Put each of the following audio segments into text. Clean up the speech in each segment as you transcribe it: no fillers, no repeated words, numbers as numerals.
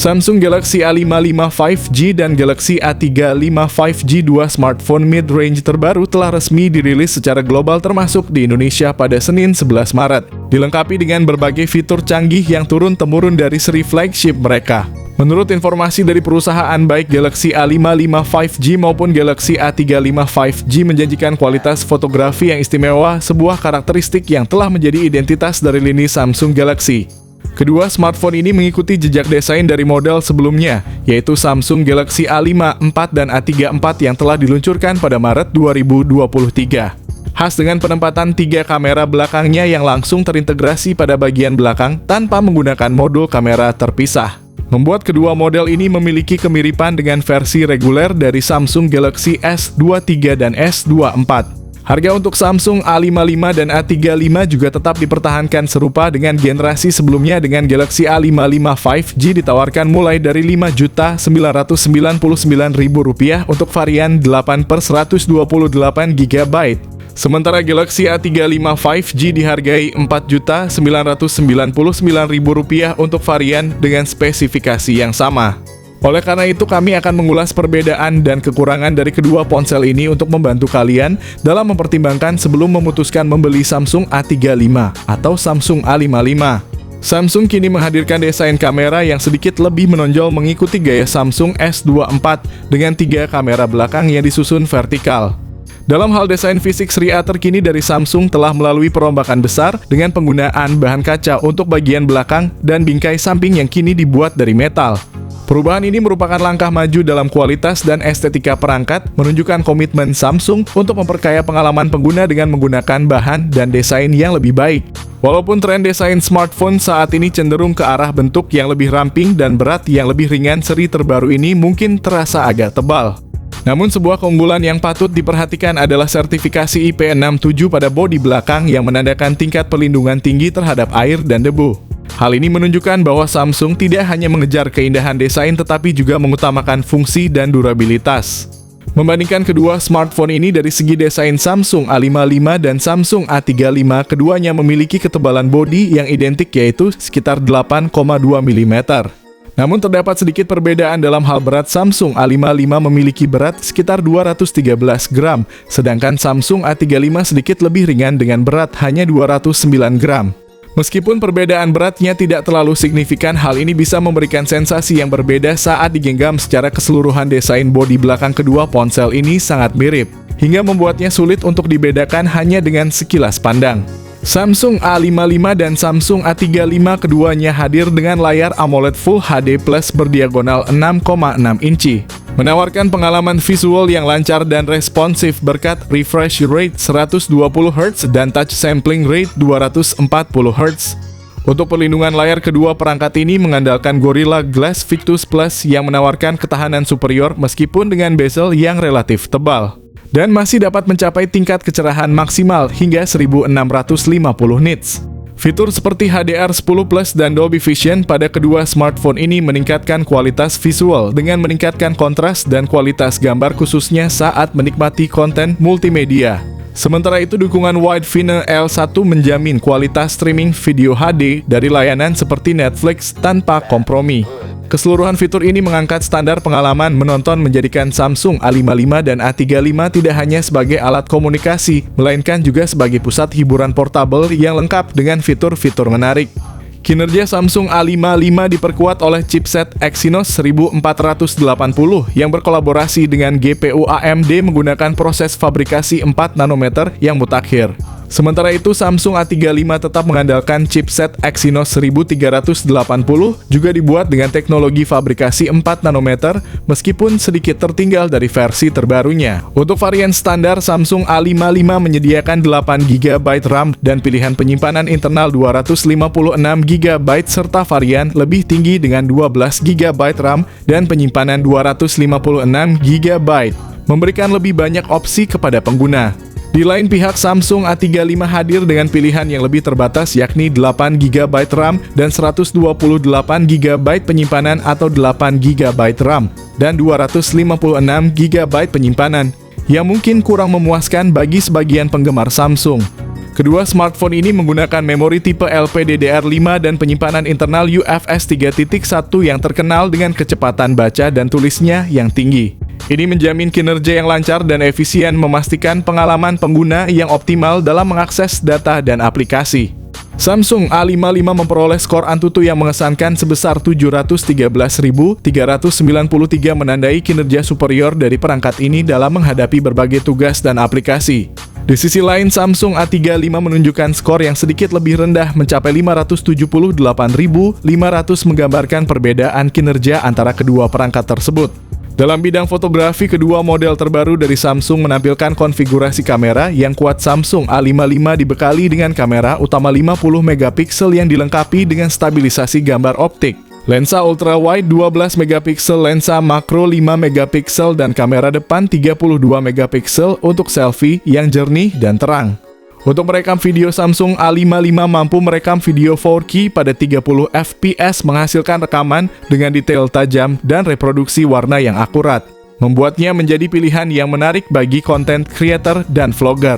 Samsung Galaxy A55 5G dan Galaxy A35 5G, dua smartphone mid-range terbaru, telah resmi dirilis secara global termasuk di Indonesia pada Senin 11 Maret. Dilengkapi dengan berbagai fitur canggih yang turun-temurun dari seri flagship mereka. Menurut informasi dari perusahaan, baik Galaxy A55 5G maupun Galaxy A35 5G menjanjikan kualitas fotografi yang istimewa, sebuah karakteristik yang telah menjadi identitas dari lini Samsung Galaxy. Kedua smartphone ini mengikuti jejak desain dari model sebelumnya, yaitu Samsung Galaxy A54 dan A34 yang telah diluncurkan pada Maret 2023. Khas dengan penempatan 3 kamera belakangnya yang langsung terintegrasi pada bagian belakang tanpa menggunakan modul kamera terpisah, membuat kedua model ini memiliki kemiripan dengan versi reguler dari Samsung Galaxy S23 dan S24. Harga untuk Samsung A55 dan A35 juga tetap dipertahankan serupa dengan generasi sebelumnya, dengan Galaxy A55 5G ditawarkan mulai dari Rp5.999.000 untuk varian 8/128GB. Sementara Galaxy A35 5G dihargai Rp4.999.000 untuk varian dengan spesifikasi yang sama. Oleh karena itu, kami akan mengulas perbedaan dan kekurangan dari kedua ponsel ini untuk membantu kalian dalam mempertimbangkan sebelum memutuskan membeli Samsung A35 atau Samsung A55. Samsung kini menghadirkan desain kamera yang sedikit lebih menonjol mengikuti gaya Samsung S24 dengan 3 kamera belakang yang disusun vertikal. Dalam hal desain fisik, seri A terkini dari Samsung telah melalui perombakan besar dengan penggunaan bahan kaca untuk bagian belakang dan bingkai samping yang kini dibuat dari metal. Perubahan ini merupakan langkah maju dalam kualitas dan estetika perangkat, menunjukkan komitmen Samsung untuk memperkaya pengalaman pengguna dengan menggunakan bahan dan desain yang lebih baik. Walaupun tren desain smartphone saat ini cenderung ke arah bentuk yang lebih ramping dan berat yang lebih ringan, seri terbaru ini mungkin terasa agak tebal. Namun sebuah keunggulan yang patut diperhatikan adalah sertifikasi IP67 pada bodi belakang yang menandakan tingkat perlindungan tinggi terhadap air dan debu. Hal ini menunjukkan bahwa Samsung tidak hanya mengejar keindahan desain tetapi juga mengutamakan fungsi dan durabilitas. Membandingkan kedua smartphone ini dari segi desain, Samsung A55 dan Samsung A35 keduanya memiliki ketebalan bodi yang identik, yaitu sekitar 8,2 mm. Namun terdapat sedikit perbedaan dalam hal berat. Samsung A55 memiliki berat sekitar 213 gram, sedangkan Samsung A35 sedikit lebih ringan dengan berat hanya 209 gram. Meskipun perbedaan beratnya tidak terlalu signifikan, hal ini bisa memberikan sensasi yang berbeda saat digenggam. Secara keseluruhan, desain bodi belakang kedua ponsel ini sangat mirip, hingga membuatnya sulit untuk dibedakan hanya dengan sekilas pandang. Samsung A55 dan Samsung A35 keduanya hadir dengan layar AMOLED Full HD Plus berdiagonal 6,6 inci, menawarkan pengalaman visual yang lancar dan responsif berkat refresh rate 120Hz dan touch sampling rate 240Hz. Untuk perlindungan layar, kedua perangkat ini mengandalkan Gorilla Glass Victus Plus yang menawarkan ketahanan superior meskipun dengan bezel yang relatif tebal, dan masih dapat mencapai tingkat kecerahan maksimal hingga 1650 nits. Fitur seperti HDR10 Plus dan Dolby Vision pada kedua smartphone ini meningkatkan kualitas visual dengan meningkatkan kontras dan kualitas gambar, khususnya saat menikmati konten multimedia. Sementara itu, dukungan Widevine L1 menjamin kualitas streaming video HD dari layanan seperti Netflix tanpa kompromi. Keseluruhan fitur ini mengangkat standar pengalaman menonton, menjadikan Samsung A55 dan A35 tidak hanya sebagai alat komunikasi, melainkan juga sebagai pusat hiburan portable yang lengkap dengan fitur-fitur menarik. Kinerja Samsung A55 diperkuat oleh chipset Exynos 1480 yang berkolaborasi dengan GPU AMD menggunakan proses fabrikasi 4 nanometer yang mutakhir. Sementara itu, Samsung A35 tetap mengandalkan chipset Exynos 1380, juga dibuat dengan teknologi fabrikasi 4 nanometer, meskipun sedikit tertinggal dari versi terbarunya. Untuk varian standar, Samsung A55 menyediakan 8GB RAM dan pilihan penyimpanan internal 256GB, serta varian lebih tinggi dengan 12GB RAM dan penyimpanan 256GB, memberikan lebih banyak opsi kepada pengguna. Di lain pihak, Samsung A35 hadir dengan pilihan yang lebih terbatas, yakni 8GB RAM dan 128GB penyimpanan atau 8GB RAM dan 256GB penyimpanan, yang mungkin kurang memuaskan bagi sebagian penggemar Samsung. Kedua smartphone ini menggunakan memori tipe LPDDR5 dan penyimpanan internal UFS 3.1 yang terkenal dengan kecepatan baca dan tulisnya yang tinggi. Ini menjamin kinerja yang lancar dan efisien, memastikan pengalaman pengguna yang optimal dalam mengakses data dan aplikasi. Samsung A55 memperoleh skor Antutu yang mengesankan sebesar 713.393, menandai kinerja superior dari perangkat ini dalam menghadapi berbagai tugas dan aplikasi. Di sisi lain, Samsung A35 menunjukkan skor yang sedikit lebih rendah mencapai 578.500, menggambarkan perbedaan kinerja antara kedua perangkat tersebut. Dalam bidang fotografi, kedua model terbaru dari Samsung menampilkan konfigurasi kamera yang kuat. Samsung A55 dibekali dengan kamera utama 50 megapiksel yang dilengkapi dengan stabilisasi gambar optik, lensa ultra wide 12 megapiksel, lensa makro 5 megapiksel, dan kamera depan 32 megapiksel untuk selfie yang jernih dan terang. Untuk merekam video, Samsung A55 mampu merekam video 4K pada 30 fps, menghasilkan rekaman dengan detail tajam dan reproduksi warna yang akurat, membuatnya menjadi pilihan yang menarik bagi content creator dan vlogger.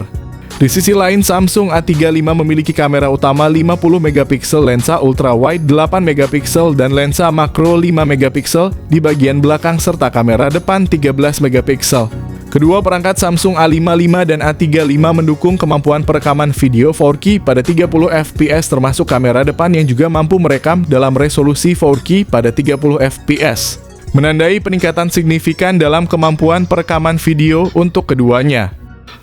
Di sisi lain, Samsung A35 memiliki kamera utama 50 megapiksel, lensa ultra wide 8 megapiksel, dan lensa makro 5 megapiksel di bagian belakang serta kamera depan 13 megapiksel. Kedua perangkat Samsung A55 dan A35 mendukung kemampuan perekaman video 4K pada 30 fps, termasuk kamera depan yang juga mampu merekam dalam resolusi 4K pada 30 fps, menandai peningkatan signifikan dalam kemampuan perekaman video untuk keduanya.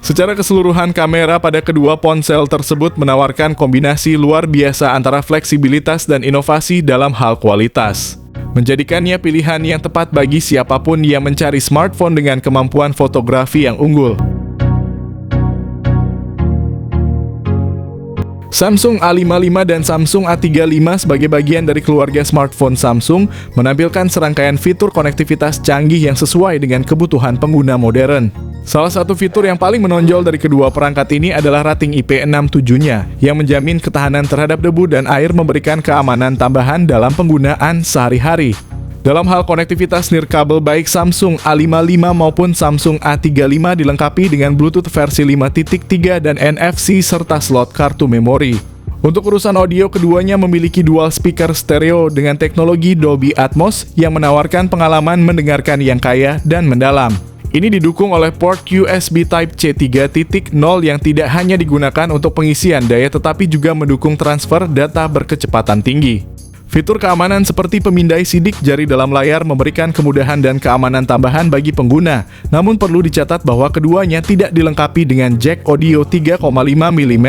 Secara keseluruhan, kamera pada kedua ponsel tersebut menawarkan kombinasi luar biasa antara fleksibilitas dan inovasi dalam hal kualitas, menjadikannya pilihan yang tepat bagi siapapun yang mencari smartphone dengan kemampuan fotografi yang unggul. Samsung A55 dan Samsung A35 sebagai bagian dari keluarga smartphone Samsung menampilkan serangkaian fitur konektivitas canggih yang sesuai dengan kebutuhan pengguna modern. Salah satu fitur yang paling menonjol dari kedua perangkat ini adalah rating IP67-nya, yang menjamin ketahanan terhadap debu dan air, memberikan keamanan tambahan dalam penggunaan sehari-hari. Dalam hal konektivitas nirkabel, baik Samsung A55 maupun Samsung A35 dilengkapi dengan Bluetooth versi 5.3 dan NFC serta slot kartu memori. Untuk urusan audio, keduanya memiliki dual speaker stereo dengan teknologi Dolby Atmos yang menawarkan pengalaman mendengarkan yang kaya dan mendalam. Ini didukung oleh port USB Type-C 3.0 yang tidak hanya digunakan untuk pengisian daya tetapi juga mendukung transfer data berkecepatan tinggi. Fitur keamanan seperti pemindai sidik jari dalam layar memberikan kemudahan dan keamanan tambahan bagi pengguna. Namun perlu dicatat bahwa keduanya tidak dilengkapi dengan jack audio 3,5 mm.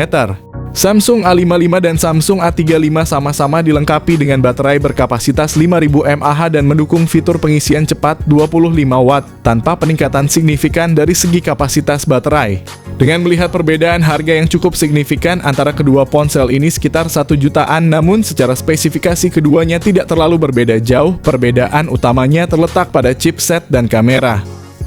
Samsung A55 dan Samsung A35 sama-sama dilengkapi dengan baterai berkapasitas 5000 mAh dan mendukung fitur pengisian cepat 25 Watt tanpa peningkatan signifikan dari segi kapasitas baterai. Dengan melihat perbedaan harga yang cukup signifikan antara kedua ponsel ini sekitar 1 jutaan, namun secara spesifikasi keduanya tidak terlalu berbeda jauh. Perbedaan utamanya terletak pada chipset dan kamera.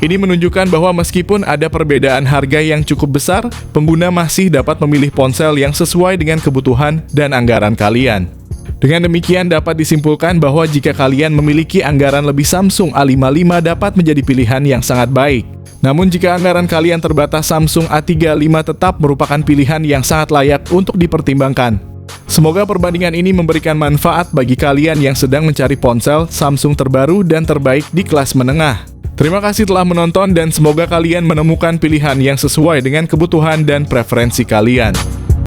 Ini menunjukkan bahwa meskipun ada perbedaan harga yang cukup besar, pengguna masih dapat memilih ponsel yang sesuai dengan kebutuhan dan anggaran kalian. Dengan demikian, dapat disimpulkan bahwa jika kalian memiliki anggaran lebih, Samsung A55 dapat menjadi pilihan yang sangat baik. Namun jika anggaran kalian terbatas, Samsung A35 tetap merupakan pilihan yang sangat layak untuk dipertimbangkan. Semoga perbandingan ini memberikan manfaat bagi kalian yang sedang mencari ponsel Samsung terbaru dan terbaik di kelas menengah. Terima kasih telah menonton dan semoga kalian menemukan pilihan yang sesuai dengan kebutuhan dan preferensi kalian.